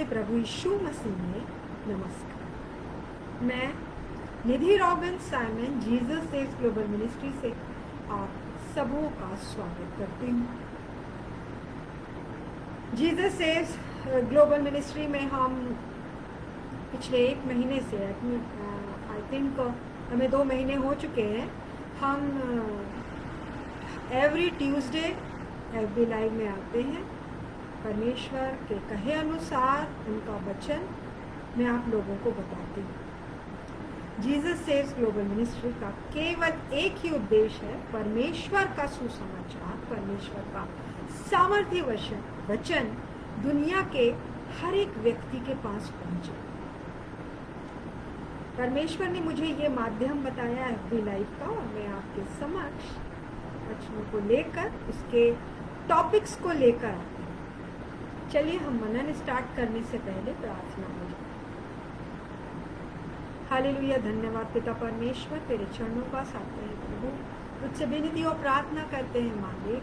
प्रभु यीशु मसीह में नमस्कार। मैं Nidhi Robin Simon Jesus saves global ministry से आप सबों का स्वागत करती हूँ। जीसस सेव्स ग्लोबल मिनिस्ट्री में हम पिछले 1 महीने से आई थिंक हमें 2 महीने हो चुके हैं। हम एवरी ट्यूसडे एफबी लाइव में आते हैं। परमेश्वर के कहे अनुसार उनका वचन मैं आप लोगों को बताती हूँ। जीसस सेव्स ग्लोबल मिनिस्ट्री का केवल एक ही उद्देश्य है, परमेश्वर का सुसमाचार, परमेश्वर का सामर्थ्य वचन दुनिया के हर एक व्यक्ति के पास पहुंचे। परमेश्वर ने मुझे ये माध्यम बताया एफबी लाइव का, और मैं आपके समक्ष वचनों को लेकर, उसके टॉपिक्स को लेकर आती हूँ। चलिए हम मनन स्टार्ट करने से पहले प्रार्थना हो जाए। हालेलुया, धन्यवाद पिता परमेश्वर, तेरे चरणों पास आते हैं प्रभु, तुझसे विनती और प्रार्थना करते हैं मालिक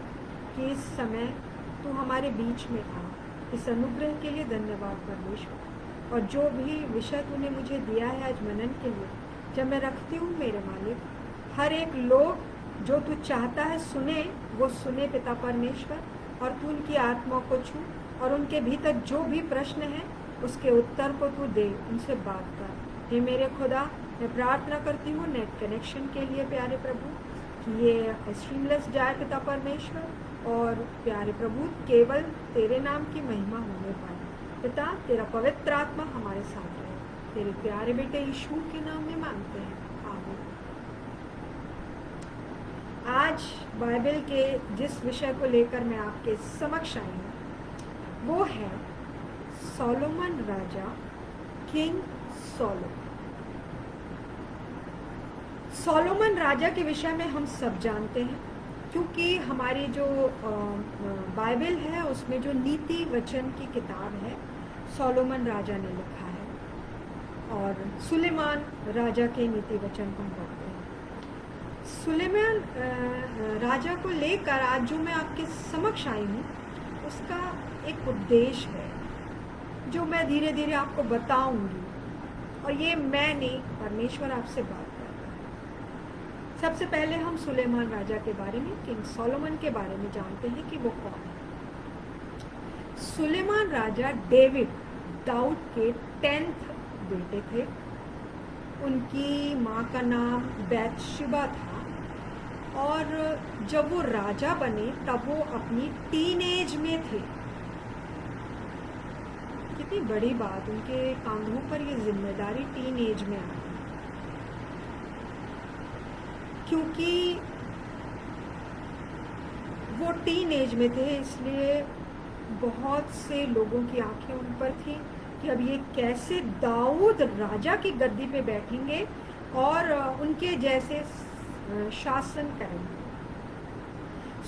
कि इस समय तू हमारे बीच में आ। इस अनुग्रह के लिए धन्यवाद परमेश्वर। और जो भी विषय तूने मुझे दिया है आज मनन के लिए, जब मैं रखती हूँ मेरे मालिक, हर एक लोग जो तू चाहता है सुने, वो सुने पिता परमेश्वर, और तू उनकी आत्मा को छू, और उनके भीतर जो भी प्रश्न है उसके उत्तर को तू दे, उनसे बात कर। हे मेरे खुदा, मैं प्रार्थना करती हूँ नेट कनेक्शन के लिए प्यारे प्रभु, कि ये स्ट्रीमलेस जाए पिता परमेश्वर, और प्यारे प्रभु केवल तेरे नाम की महिमा होने पाए। पिता, तेरा पवित्र आत्मा हमारे साथ रहे। तेरे प्यारे बेटे यीशु के नाम में मांगते हैं, आमीन। आज बाइबल के जिस विषय को लेकर मैं आपके समक्ष आई हूँ वो है सोलोमन राजा, किंग सोलोमन राजा के विषय में हम सब जानते हैं, क्योंकि हमारी जो बाइबल है उसमें जो नीति वचन की किताब है सोलोमन राजा ने लिखा है, और सुलेमान राजा के नीति वचन को हम पढ़ते हैं। सुलेमान राजा को लेकर आज जो मैं आपके समक्ष आई हूँ उसका एक उद्देश्य है जो मैं धीरे धीरे आपको बताऊंगी, और ये मैं नहीं, परमेश्वर आपसे बात कर रहा है। सबसे पहले हम सुलेमान राजा के बारे में, किंग सोलोमन के बारे में जानते हैं कि वो कौन है। सुलेमान राजा दाऊद के 10th बेटे थे। उनकी माँ का नाम बैतशेबा था, और जब वो राजा बने तब वो अपनी टीनेज में थे। कितनी बड़ी बात, उनके कांधों पर ये जिम्मेदारी टीनेज में आई, क्योंकि वो टीनेज में थे, इसलिए बहुत से लोगों की आंखें उन पर थी कि अब ये कैसे दाऊद राजा की गद्दी पे बैठेंगे और उनके जैसे शासन करेंगे।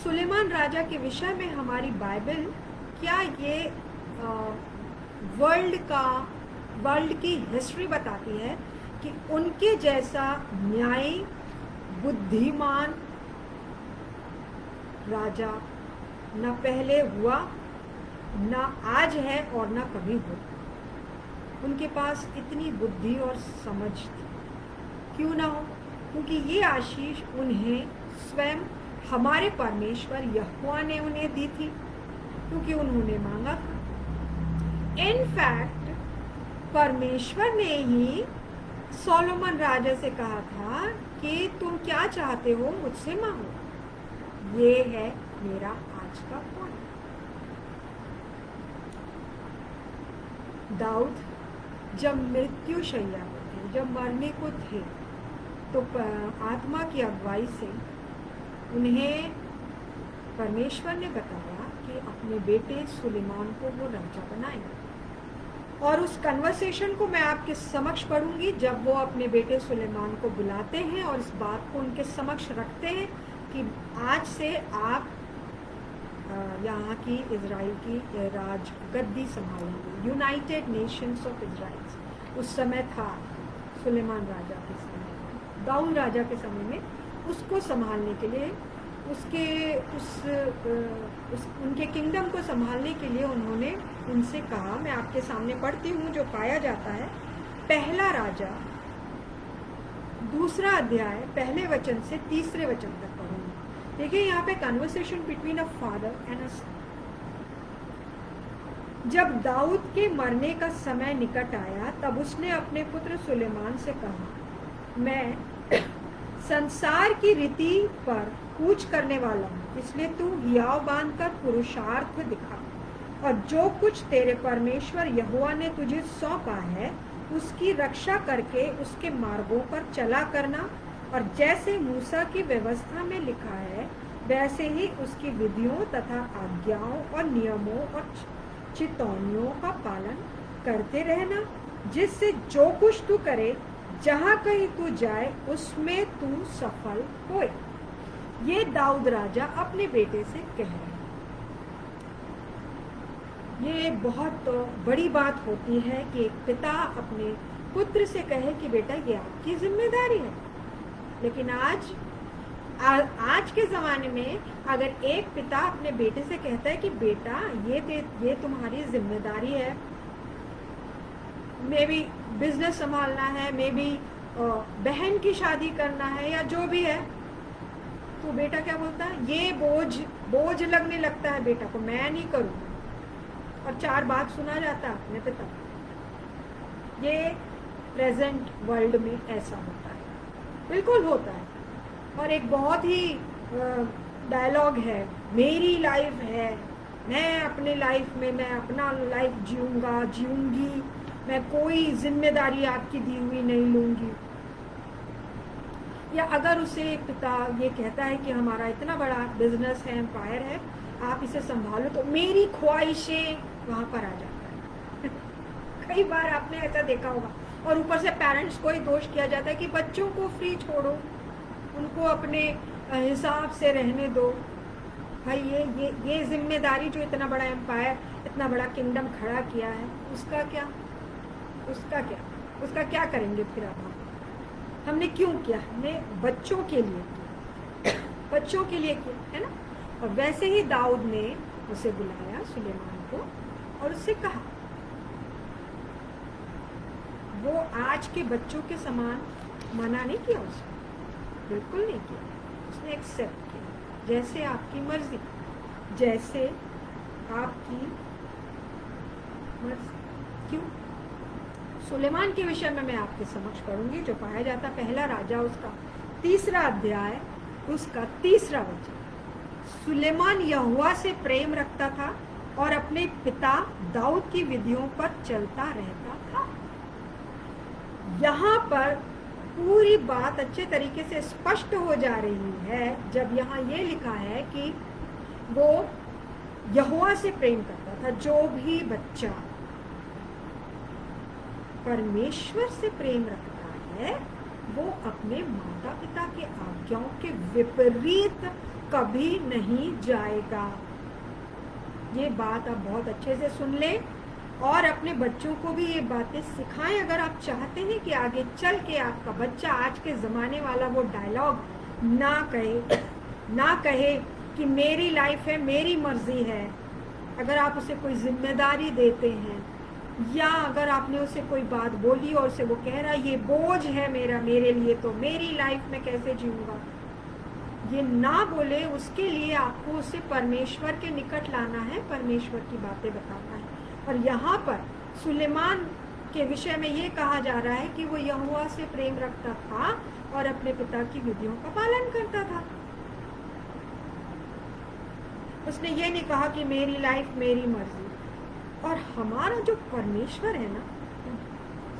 सुलेमान राजा के विषय में हमारी बाइबल क्या ये वर्ल्ड की हिस्ट्री बताती है कि उनके जैसा न्यायी, बुद्धिमान राजा न पहले हुआ, न आज है, और न कभी होगा। उनके पास इतनी बुद्धि और समझ थी। क्यों ना हो, क्योंकि ये आशीष उन्हें स्वयं हमारे परमेश्वर यहोवा ने उन्हें दी थी, क्योंकि उन्होंने मांगा था। इनफैक्ट परमेश्वर ने ही सोलोमन राजा से कहा था कि तुम क्या चाहते हो मुझसे मांगो। ये है मेरा आज का पॉइंट। दाऊद जब मृत्युशैया पर थे, जब मरने को थे, तो आत्मा की अगुवाई से उन्हें परमेश्वर ने बताया कि अपने बेटे सुलेमान को वो राजा बनाएंगे। और उस कन्वर्सेशन को मैं आपके समक्ष पढ़ूंगी, जब वो अपने बेटे सुलेमान को बुलाते हैं और इस बात को उनके समक्ष रखते हैं कि आज से आप यहाँ की इजराइल की राज गद्दी संभालेंगे। यूनाइटेड नेशंस ऑफ इजराइल उस समय था, सुलेमान राजा के समय, दाऊद राजा के समय में उसको संभालने के लिए उसके उनके किंगडम को संभालने के लिए उन्होंने उनसे कहा, मैं आपके सामने पढ़ती हूँ जो पाया जाता है, पहला राजा 2 अध्याय पहले वचन से 3 वचन तक पढ़ूंगी। देखिए यहाँ पे conversation between a father and a son. जब दाऊद के मरने का समय निकट आया तब उसने अपने पुत्र सुलेमान से कहा, मैं संसार की रीति पर कूच करने वाला हूँ, इसलिए तू हियाव बांधकर पुरुषार्थ दिखा और जो कुछ तेरे परमेश्वर यहोवा ने तुझे सौंपा है उसकी रक्षा करके उसके मार्गों पर चला करना, और जैसे मूसा की व्यवस्था में लिखा है वैसे ही उसकी विधियों तथा आज्ञाओं और नियमों और चितौनियों का पालन करते रहना, जिससे जो कुछ तू करे, जहाँ कहीं तू जाए उसमें तू सफल होए। ये दाऊद राजा अपने बेटे से कह रहे हैं। ये बहुत बड़ी बात होती है कि एक पिता अपने पुत्र से कहे कि बेटा ये आपकी जिम्मेदारी है। लेकिन आज के ज़माने में अगर एक पिता अपने बेटे से कहता है कि बेटा ये तुम्हारी जिम्मेदारी है, मे बी बिजनेस संभालना है, मे बी बहन की शादी करना है या जो भी है, तो बेटा क्या बोलता है, ये बोझ लगने लगता है बेटा को, मैं नहीं करूँगा, और 4 बात सुना जाता है अपने पिता। ये प्रेजेंट वर्ल्ड में ऐसा होता है, बिल्कुल होता है। और एक बहुत ही डायलॉग है, मेरी लाइफ है, मैं अपने लाइफ में मैं अपना लाइफ जीऊंगी, मैं कोई जिम्मेदारी आपकी दी हुई नहीं लूंगी। या अगर उसे पिता ये कहता है कि हमारा इतना बड़ा बिजनेस है, एम्पायर है, आप इसे संभालो, तो मेरी ख्वाहिशें वहां पर आ जाता है। कई बार आपने ऐसा देखा होगा। और ऊपर से पेरेंट्स को ही दोष किया जाता है कि बच्चों को फ्री छोड़ो, उनको अपने हिसाब से रहने दो। भाई ये जिम्मेदारी जो इतना बड़ा एम्पायर, इतना बड़ा किंगडम खड़ा किया है, उसका क्या करेंगे फिर आप? हमने क्यों किया? हमने बच्चों के लिए किया है ना। और वैसे ही दाऊद ने उसे बुलाया, सुलेमान को, और उससे कहा, वो आज के बच्चों के समान मना नहीं किया उसने, बिल्कुल नहीं किया। उसने एक्सेप्ट किया, जैसे आपकी मर्जी, जैसे आपकी मर्जी। क्यों? सुलेमान के विषय में मैं आपके समक्ष पढ़ूंगी, जो पाया जाता पहला राजा उसका 3 अध्याय उसका 3 वचन। सुलेमान यहोवा से प्रेम रखता था और अपने पिता दाऊद की विधियों पर चलता रहता था। यहाँ पर पूरी बात अच्छे तरीके से स्पष्ट हो जा रही है जब यहाँ ये लिखा है कि वो यहोवा से प्रेम करता था। जो भी बच्चा परमेश्वर से प्रेम रखता है वो अपने माता पिता के आज्ञाओं के विपरीत कभी नहीं जाएगा। ये बात आप बहुत अच्छे से सुन लें और अपने बच्चों को भी ये बातें सिखाएं। अगर आप चाहते हैं कि आगे चल के आपका बच्चा आज के ज़माने वाला वो डायलॉग ना कहे कि मेरी लाइफ है, मेरी मर्जी है। अगर आप उसे कोई जिम्मेदारी देते हैं या अगर आपने उसे कोई बात बोली और उसे वो कह रहा है ये बोझ है मेरे लिए, तो मेरी लाइफ में कैसे जीऊंगा, ये ना बोले, उसके लिए आपको उसे परमेश्वर के निकट लाना है, परमेश्वर की बातें बताना है। और यहाँ पर सुलेमान के विषय में ये कहा जा रहा है कि वो यहोवा से प्रेम रखता था और अपने पिता की विधियों का पालन करता था। उसने ये नहीं कहा कि मेरी लाइफ मेरी मर्जी। और हमारा जो परमेश्वर है ना,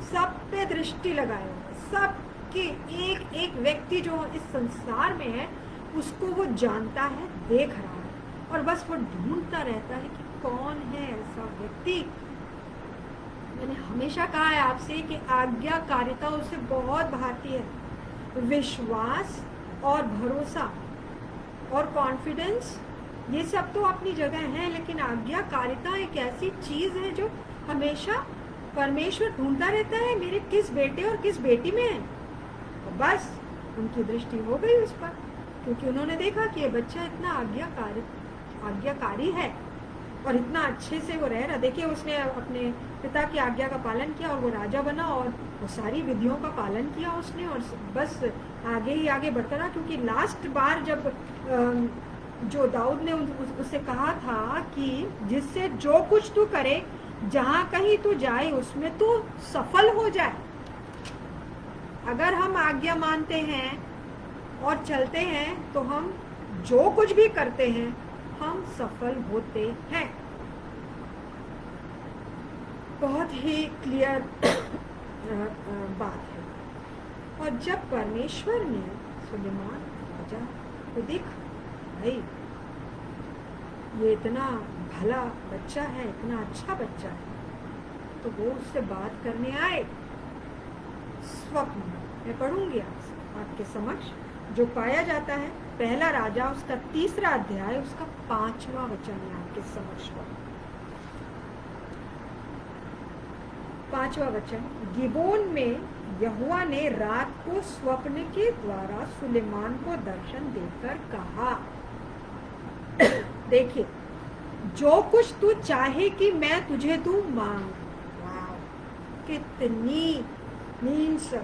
सब पे दृष्टि लगाए हुए, सबके एक एक व्यक्ति जो इस संसार में है उसको वो जानता है, देख रहा है, और बस वो ढूंढता रहता है कि कौन है ऐसा व्यक्ति। मैंने हमेशा कहा है आपसे कि आज्ञाकारिता उसे बहुत भाती है। विश्वास और भरोसा और कॉन्फिडेंस ये सब तो अपनी जगह है, लेकिन आज्ञाकारिता एक ऐसी चीज है जो हमेशा परमेश्वर ढूंढता रहता है, मेरे किस बेटे और किस बेटी में है। और बस उनकी दृष्टि हो गई उस पर क्योंकि उन्होंने देखा कि ये बच्चा इतना आज्ञाकारी है और इतना अच्छे से वो रह रहा। देखिए उसने अपने पिता की आज्ञा का पालन किया और वो राजा बना और वो सारी विधियों का पालन किया उसने, और बस आगे ही आगे बढ़ता रहा। क्योंकि लास्ट बार जब जो दाऊद ने उससे कहा था कि जिससे जो कुछ तू करे, जहां कहीं तू जाए उसमें तू सफल हो जाए। अगर हम आज्ञा मानते हैं और चलते हैं तो हम जो कुछ भी करते हैं हम सफल होते हैं। बहुत ही क्लियर बात है। और जब परमेश्वर ने सुलेमान राजा को देखा, भाई ये इतना भला बच्चा है, इतना अच्छा बच्चा है, तो वो उससे बात करने आए स्वप्न। मैं पढ़ूंगी आपके समक्ष जो पाया जाता है पहला राजा उसका 3 अध्याय उसका 5वां वचन है आपके समक्ष। 5वां वचन, गिबोन में यहोवा ने रात को स्वप्न के द्वारा सुलेमान को दर्शन देकर कहा, देखिए जो कुछ तू चाहे कि मैं तुझे दूं मांग। वाव, कितनी मीन्स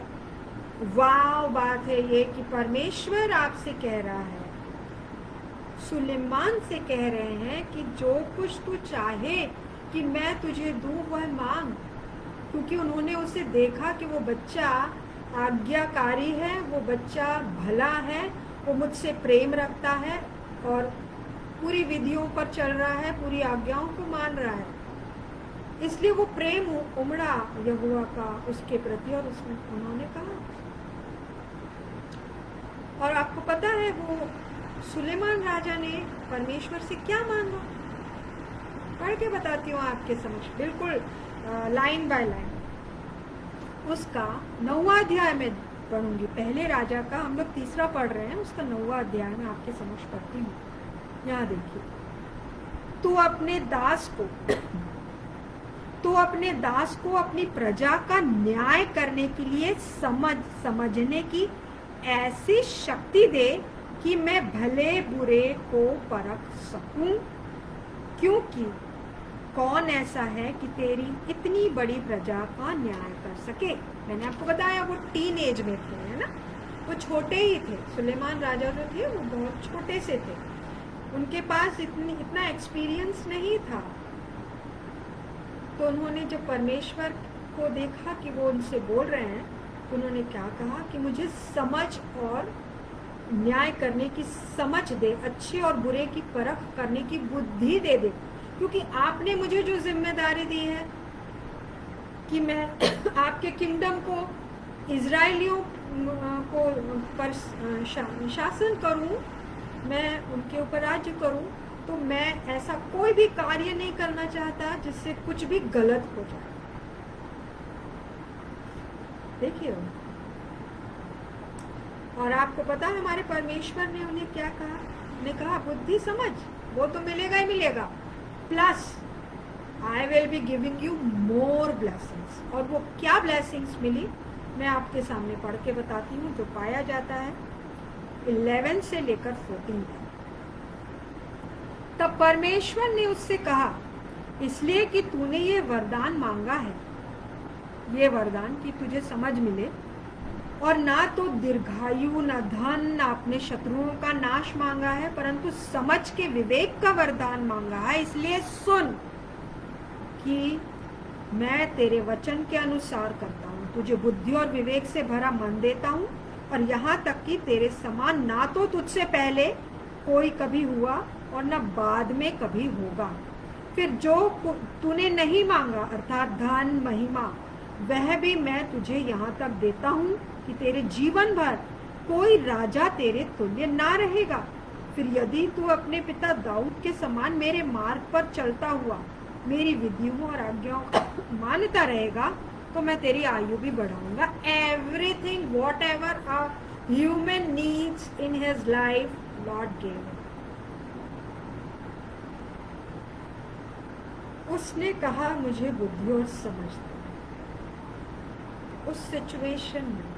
वाव बात है ये कि परमेश्वर आपसे कह रहा है, सुलेमान से कह रहे हैं कि जो कुछ तू चाहे कि मैं तुझे दूं वह मांग। क्योंकि उन्होंने उसे देखा कि वो बच्चा आज्ञाकारी है, वो बच्चा भला है, वो मुझसे प्रेम रखता है और पूरी विधियों पर चल रहा है, पूरी आज्ञाओं को मान रहा है। इसलिए वो प्रेम उमड़ा यहोवा का उसके प्रति और उन्होंने कहा। और आपको पता है वो सुलेमान राजा ने परमेश्वर से क्या मांगा, पढ़ के बताती हूँ आपके समक्ष, बिल्कुल लाइन बाय लाइन। उसका 9वां अध्याय में पढ़ूंगी, पहले राजा का हम लोग 3 पढ़ रहे हैं, उसका 9वां अध्याय में आपके समक्ष पढ़ती हूँ। यहाँ देखिए, तू अपने दास को अपनी प्रजा का न्याय करने के लिए समझने की ऐसी शक्ति दे कि मैं भले बुरे को परख सकूं, क्योंकि कौन ऐसा है कि तेरी इतनी बड़ी प्रजा का न्याय कर सके। मैंने आपको बताया वो टीन एज में थे, है ना, वो छोटे ही थे। सुलेमान राजा जो थे वो बहुत छोटे से थे, उनके पास इतना एक्सपीरियंस नहीं था। तो उन्होंने जब परमेश्वर को देखा कि वो उनसे बोल रहे हैं, तो उन्होंने क्या कहा कि मुझे समझ और न्याय करने की समझ दे, अच्छे और बुरे की परख करने की बुद्धि दे दे। क्योंकि आपने मुझे जो जिम्मेदारी दी है कि मैं आपके किंगडम को, इजराइलियों को पर शासन करूं, मैं उनके ऊपर राज्य करूं, तो मैं ऐसा कोई भी कार्य नहीं करना चाहता जिससे कुछ भी गलत हो जाए। देखिए, और आपको पता है हमारे परमेश्वर ने उन्हें क्या कहा, उन्हें कहा बुद्धि समझ वो तो मिलेगा ही मिलेगा, plus I will be giving you more blessings. और वो क्या ब्लेसिंग्स मिली मैं आपके सामने पढ़ के बताती हूँ, जो पाया जाता है 11 से लेकर 14 तक। तब परमेश्वर ने उससे कहा, इसलिए कि तूने ये वरदान मांगा है, ये वरदान कि तुझे समझ मिले, और ना तो दीर्घायु, ना धन, ना अपने शत्रुओं का नाश मांगा है, परंतु समझ के विवेक का वरदान मांगा है। इसलिए सुन कि मैं तेरे वचन के अनुसार करता हूँ, तुझे बुद्धि और विवेक से भरा मन देता हूँ, और यहाँ तक कि तेरे समान ना तो तुझसे पहले कोई कभी हुआ और न बाद में कभी होगा। फिर जो तूने नहीं मांगा अर्थात धन, महिमा, वह भी मैं तुझे यहाँ तक देता हूँ कि तेरे जीवन भर कोई राजा तेरे तुल्य ना रहेगा। फिर यदि तू अपने पिता दाऊद के समान मेरे मार्ग पर चलता हुआ मेरी विधियों और आज्ञाओं को मानता रहेगा, तो मैं तेरी आयु भी बढ़ाऊंगा। Everything what ever a human needs in his life Lord give. उसने कहा मुझे बुद्धि और समझ दे। उस सिचुएशन में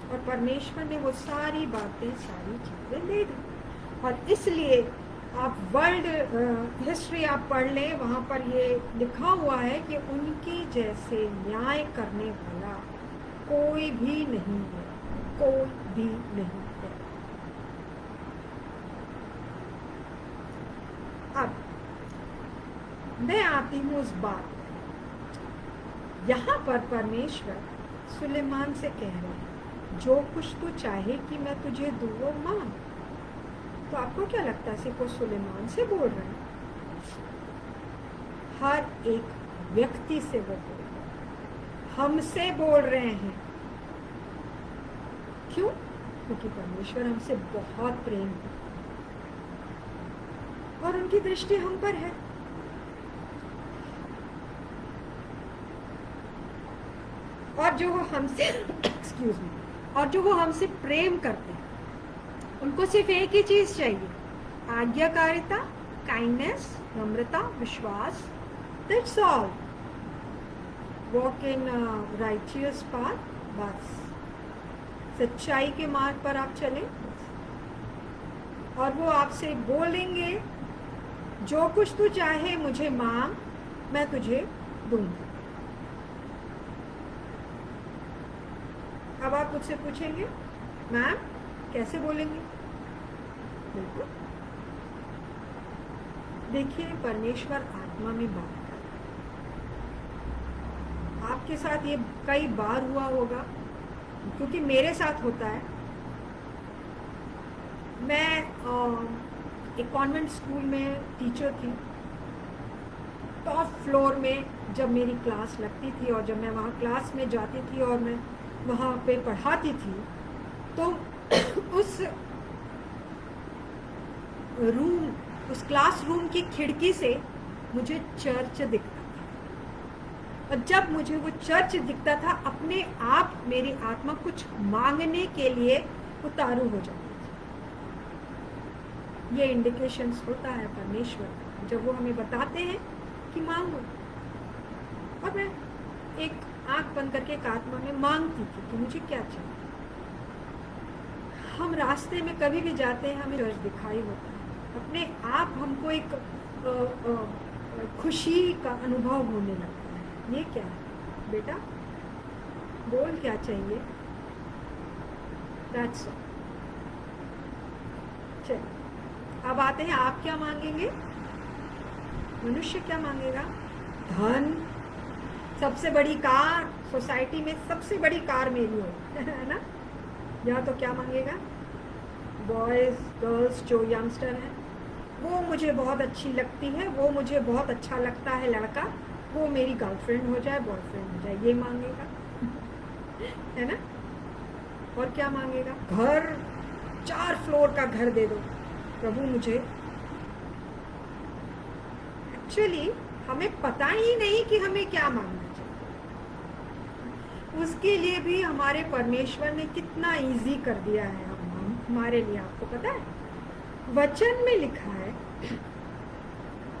और परमेश्वर ने वो सारी बातें, सारी चीज़ें दे दी। और इसलिए आप वर्ल्ड हिस्ट्री आप पढ़ लें, वहाँ पर ये लिखा हुआ है कि उनकी जैसे न्याय करने वाला कोई भी नहीं है, कोई भी नहीं है। अब मैं आती हूँ उस बात, यहाँ पर परमेश्वर सुलेमान से कह रहे हैं, जो कुछ तू चाहे कि मैं तुझे दूँ वो मांग। तो आपको क्या लगता है सिर्फ वो सुलेमान से बोल रहे हैं? हर एक व्यक्ति से वो बोल रहे हैं, हमसे बोल रहे हैं। क्यों? क्योंकि परमेश्वर हमसे बहुत प्रेम करते और उनकी दृष्टि हम पर है। और जो वो हमसे एक्सक्यूज मी, और जो वो हमसे प्रेम करते हैं, उनको सिर्फ एक ही चीज चाहिए, आज्ञाकारिता, काइंडनेस, नम्रता, विश्वास। That's all. Walk in righteous path, बस सच्चाई के मार्ग पर आप चले। और वो आपसे बोलेंगे, जो कुछ तू चाहे मुझे मांग, मैं तुझे दूंगा। अब आप मुझसे पूछेंगे, मैम कैसे बोलेंगे? बिल्कुल, देखिए परमेश्वर आत्मा में बात कर रहा है। आपके साथ ये कई बार हुआ होगा, क्योंकि मेरे साथ होता है। मैं एक कॉन्वेंट स्कूल में टीचर थी। टॉप फ्लोर में जब मेरी क्लास लगती थी और जब मैं वहाँ क्लास में जाती थी और मैं वहाँ पे पढ़ाती थी, तो उस रूम, उस क्लासरूम की खिड़की से मुझे चर्च दिखता था। और जब मुझे वो चर्च दिखता था, अपने आप मेरी आत्मा कुछ मांगने के लिए उतारू हो जाती थी। ये इंडिकेशंस होता है परमेश्वर, जब वो हमें बताते हैं कि मांगो। और मैं एक आंख बंद करके एक आत्मा में मांगती थी कि मुझे क्या चाहिए। हम रास्ते में कभी भी जाते हैं, हमें चर्च दिखाई होता है, अपने आप हमको एक खुशी का अनुभव होने लगता है। ये क्या है बेटा, बोल क्या चाहिए? That's all. चलिए अब आते हैं, आप क्या मांगेंगे? मनुष्य क्या मांगेगा? धन, सबसे बड़ी कार, सोसाइटी में सबसे बड़ी कार मेरी हो, है ना? या तो क्या मांगेगा? बॉयज गर्ल्स जो यंगस्टर हैं, वो मुझे बहुत अच्छी लगती है, वो मुझे बहुत अच्छा लगता है लड़का, वो मेरी गर्लफ्रेंड हो जाए, बॉयफ्रेंड हो जाए, ये मांगेगा। है ना? और क्या मांगेगा? घर, 4 फ्लोर का घर दे दो प्रभु मुझे। एक्चुअली हमें पता ही नहीं कि हमें क्या मांगना चाहिए। उसके लिए भी हमारे परमेश्वर ने कितना इजी कर दिया है हमारे लिए। आपको पता है, वचन में लिखा है,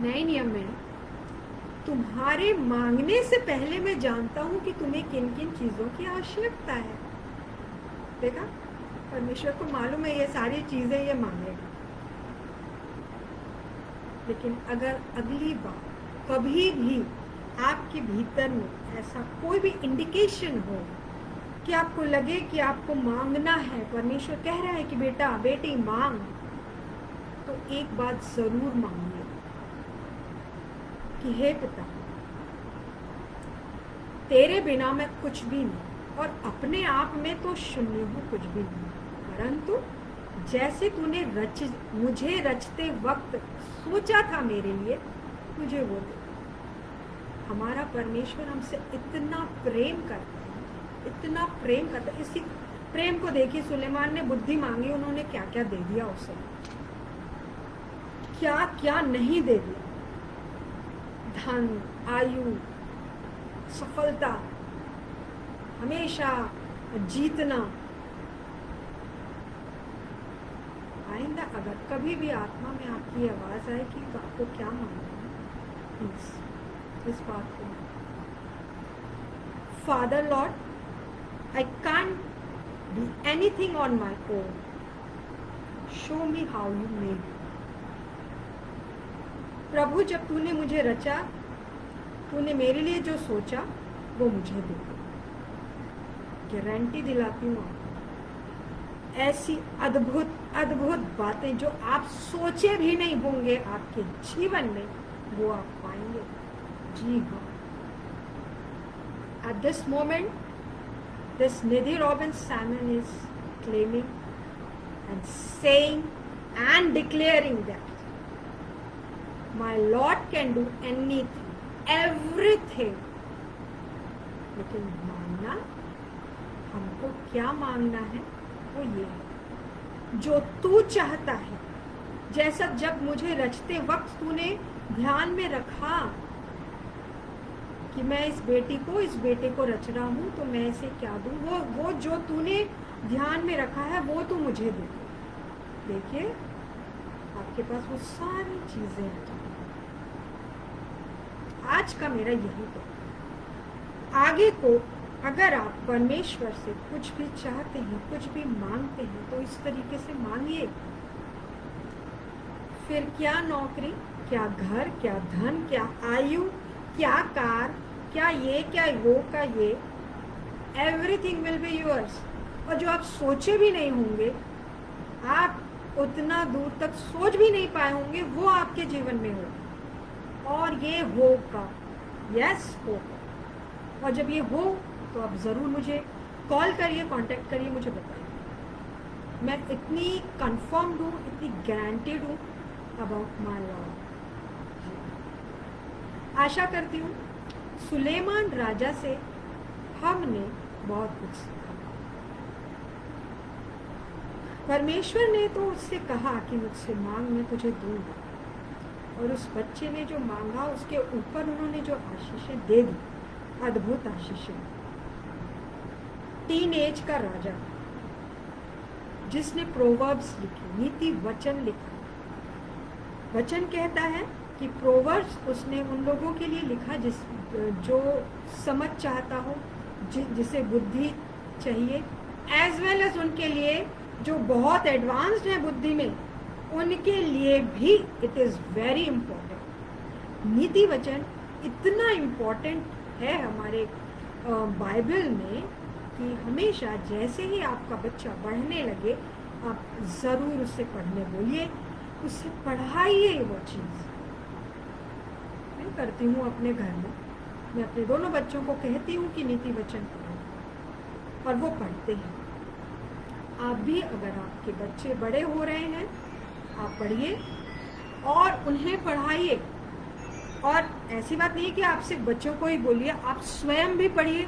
नए नियम में, तुम्हारे मांगने से पहले मैं जानता हूं कि तुम्हें किन किन चीजों की आवश्यकता है। देखा, परमेश्वर को मालूम है ये सारी चीजें ये मांगेगा। लेकिन अगर अगली बार कभी भी आपके भीतर में ऐसा कोई भी इंडिकेशन हो कि आपको लगे कि आपको मांगना है, परमेश्वर कह रहा है कि बेटा बेटी मांग, तो एक बात जरूर मांगिए कि हे पिता, तेरे बिना मैं कुछ भी नहीं, और अपने आप में तो शून्य हूँ, कुछ भी नहीं, परंतु जैसे तूने मुझे रचते वक्त सोचा था मेरे लिए, मुझे वो दे। हमारा परमेश्वर हमसे इतना प्रेम करता है, इतना प्रेम करता है। इसी प्रेम को देखिए, सुलेमान ने बुद्धि मांगी, उन्होंने क्या क्या दे दिया उसे, क्या क्या नहीं दे दिया। धन, आयु, सफलता, हमेशा जीतना। आइंदा अगर कभी भी आत्मा में आपकी आवाज आए कि आपको क्या मांगना है, प्लीज इस बात को, father Lord, I can't be anything on my own. Show me how you made me. प्रभु, जब तूने मुझे रचा, तूने मेरे लिए जो सोचा वो मुझे दे। गारंटी दिलाती हूँ, ऐसी अद्भुत अद्भुत बातें जो आप सोचे भी नहीं होंगे आपके जीवन में, वो आप पाएंगे। जी हाँ, at this moment this Nidhi Robbins Salmon is claiming and saying and declaring that my Lord can do anything, everything. लेकिन मांगना, हमको क्या मांगना है वो ये है जो तू चाहता है। जैसा जब मुझे रचते वक्त तूने ध्यान में रखा कि मैं इस बेटे को रच रहा हूँ, तो मैं इसे क्या दूँ, वो जो तूने ध्यान में रखा है वो तू मुझे दे। देखिए, आपके पास वो सारी चीजें आ जाएंगी। आज का मेरा यही तो, आगे को अगर आप परमेश्वर से कुछ भी चाहते हैं, कुछ भी मांगते हैं, तो इस तरीके से मांगिए। फिर क्या नौकरी, क्या घर, क्या धन, क्या आयु, क्या कार, क्या ये, क्या वो का ये, एवरीथिंग विल बी योर्स। और जो आप सोचे भी नहीं होंगे, आप उतना दूर तक सोच भी नहीं पाए होंगे, वो आपके जीवन में हो। और ये होगा, यस होगा। और जब ये हो तो आप ज़रूर मुझे कॉल करिए, कांटेक्ट करिए, मुझे बताइए। मैं इतनी कंफर्म्ड हूँ, इतनी गारंटेड हूँ अबाउट माय लॉर्ड। आशा करती हूँ सुलेमान राजा से हमने बहुत कुछ सीखा। परमेश्वर ने तो उससे कहा कि मुझसे मांग, मैं तुझे दूंगा। और उस बच्चे ने जो मांगा, उसके ऊपर उन्होंने जो आशीषें दे दी, अद्भुत आशीषें। टीन एज का राजा जिसने प्रोवर्ब्स लिखे, नीति वचन लिखा। वचन कहता है कि प्रोवर्ब्स उसने उन लोगों के लिए लिखा जो समझ चाहता हो, जिसे बुद्धि चाहिए, एज वेल एज उनके लिए जो बहुत एडवांस्ड है बुद्धि में, उनके लिए भी इट इज़ वेरी इम्पोर्टेंट। नीति वचन इतना इम्पोर्टेंट है हमारे बाइबल में कि हमेशा जैसे ही आपका बच्चा बढ़ने लगे, आप ज़रूर उससे पढ़ने बोलिए, उससे पढ़ाइए वो चीज़। मैं करती हूँ अपने घर में, मैं अपने दोनों बच्चों को कहती हूँ कि नीति वचन पढ़ो, और वो पढ़ते हैं। आप भी, अगर आपके बच्चे बड़े हो रहे हैं, आप पढ़िए और उन्हें पढ़ाइए। और ऐसी बात नहीं है कि आप सिर्फ बच्चों को ही बोलिए, आप स्वयं भी पढ़िए।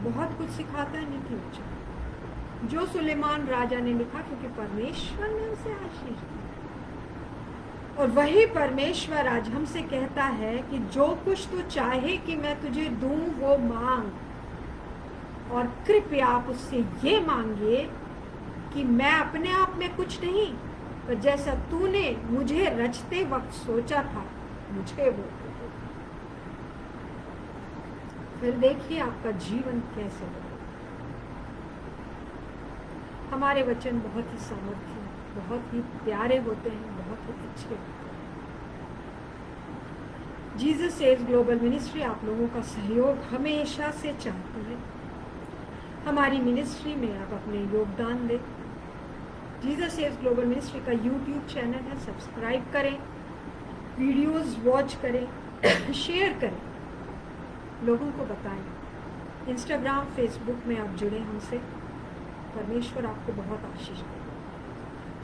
बहुत कुछ सिखाता है नीति वचन, जो सुलेमान राजा ने लिखा, क्योंकि परमेश्वर ने उसे आशीष दी। और वही परमेश्वर आज हमसे कहता है कि जो कुछ तू चाहे कि मैं तुझे दूं, वो मांग। और कृपया आप उससे ये मांगिए कि मैं अपने आप में कुछ नहीं, पर जैसा तूने मुझे रचते वक्त सोचा था, मुझे वो। फिर देखिए आपका जीवन कैसे होगा। हमारे वचन बहुत ही सामर्थ्य, बहुत ही प्यारे होते हैं, बहुत ही अच्छे होते हैं। जीसस सेव्स ग्लोबल मिनिस्ट्री आप लोगों का सहयोग हमेशा से चाहती है। हमारी मिनिस्ट्री में आप अपने योगदान दें। जीसस सेव्स ग्लोबल मिनिस्ट्री का यूट्यूब चैनल है, सब्सक्राइब करें, वीडियोस वॉच करें, शेयर करें, लोगों को बताएं। इंस्टाग्राम, फेसबुक में आप जुड़े हमसे। परमेश्वर आपको बहुत आशीष दे।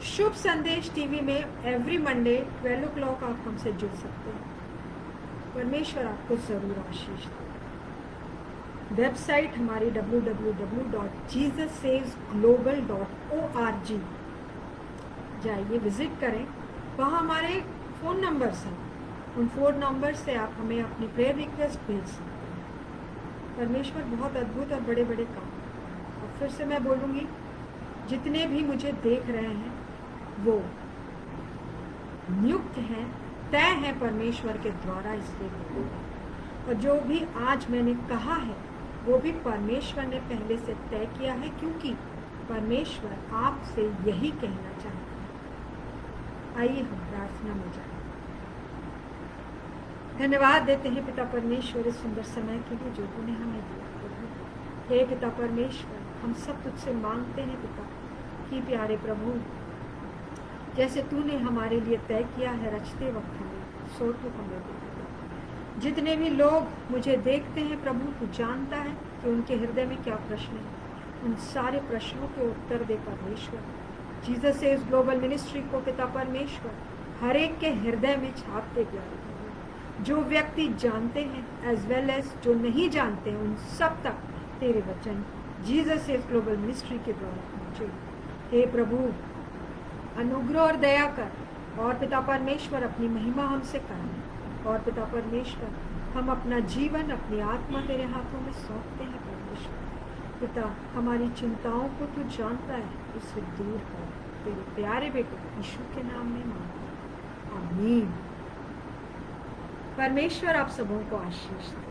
शुभ संदेश टीवी में एवरी मंडे 12 o'clock आप हमसे जुड़ सकते हैं। परमेश्वर आपको ज़रूर आशीष दे। वेबसाइट हमारी www.jesussavesglobal.org जाइए, विजिट करें। वहाँ हमारे फ़ोन नंबर्स हैं, उन फ़ोन नंबर से आप हमें अपनी प्रेयर रिक्वेस्ट भेज सकते हैं। परमेश्वर बहुत अद्भुत और बड़े बड़े काम। और फिर से मैं बोलूँगी, जितने भी मुझे देख रहे हैं वो नियुक्त हैं, तय हैं परमेश्वर के द्वारा, इसलिए और जो भी आज मैंने कहा है वो भी परमेश्वर ने पहले से तय किया है, क्योंकि परमेश्वर आपसे यही कहना चाहता है। आइए हम प्रार्थना में जाएं। धन्यवाद देते हैं पिता परमेश्वर इस सुंदर समय के लिए जो तूने हमें दिया प्रभु। हे पिता परमेश्वर, हम सब तुझसे मांगते हैं पिता कि प्यारे प्रभु, जैसे तूने हमारे लिए तय किया है रचते वक्त हमें, सो तू हमें दे। जितने भी लोग मुझे देखते हैं प्रभु, तू जानता है कि उनके हृदय में क्या प्रश्न है। उन सारे प्रश्नों के उत्तर दे परमेश्वर। जीसस से इस ग्लोबल मिनिस्ट्री को पिता परमेश्वर हर एक के हृदय में छापते प्यारे प्रभु। जो व्यक्ति जानते हैं एज वेल एज जो नहीं जानते हैं, उन सब तक तेरे वचन जीसस से इस ग्लोबल मिनिस्ट्री के द्वारा पहुँचे। हे प्रभु, अनुग्रह और दया कर और पिता परमेश्वर अपनी महिमा हमसे करना। और पिता परमेश्वर, हम अपना जीवन अपनी आत्मा तेरे हाथों में सौंपते हैं परमेश्वर। पिता, हमारी चिंताओं को तू जानता है, उससे दूर कर। तेरे प्यारे बेटे यीशु के नाम में मांगते हैं, आमीन। परमेश्वर आप सबों को आशीष दे।